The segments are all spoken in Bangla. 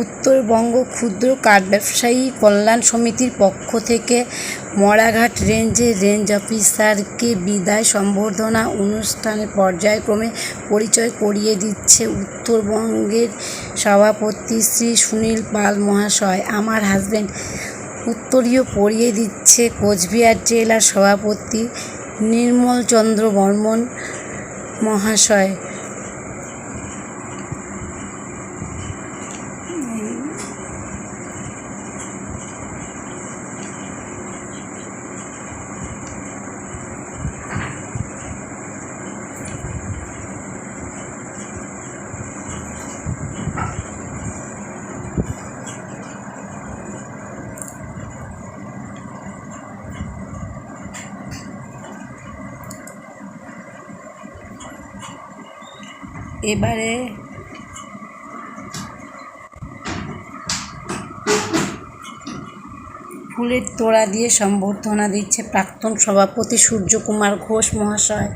উত্তরবঙ্গ ক্ষুদ্র কাঠ ব্যবসায়ী কল্যাণ সমিতির পক্ষ থেকে মড়াঘাট রেঞ্জের রেঞ্জ অফিসারকে বিদায় সম্বর্ধনা অনুষ্ঠানে পর্যায়ক্রমে পরিচয় করিয়ে দিচ্ছে উত্তরবঙ্গের সভাপতি শ্রী সুনীল পাল মহাশয়। আমার হাজব্যান্ড উত্তরীয় পরিয়ে দিচ্ছে কোচবিহার জেলার সভাপতি নির্মল চন্দ্র বর্মন মহাশয়। এবারে ফুলের তোড়া দিয়ে সম্বর্ধনা দিচ্ছে প্রাক্তন সভাপতি সূর্যকুমার ঘোষ মহাশয়।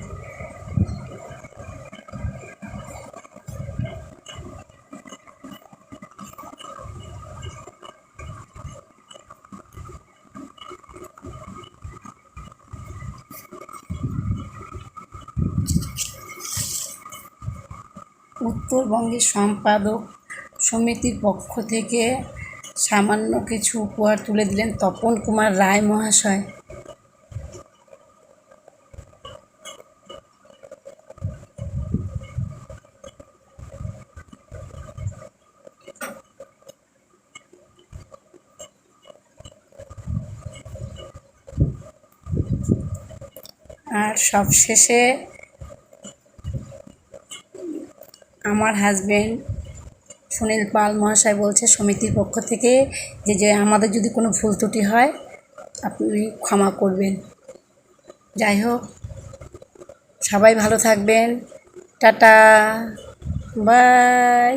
উত্তরবঙ্গের সম্পাদক সমিতির পক্ষ থেকে সামান্য কিছু উপহার তুলে দিলেন তপন কুমার রায় মহাশয়। আর সবশেষে আমার হাজব্যান্ড সুনীল পাল মহাশয় বলছে সমিতির পক্ষ থেকে যে আমাদের যদি কোনো ভুল ত্রুটি হয় আপনি ক্ষমা করবেন। যাই হোক, সবাই ভালো থাকবেন। Tata, by.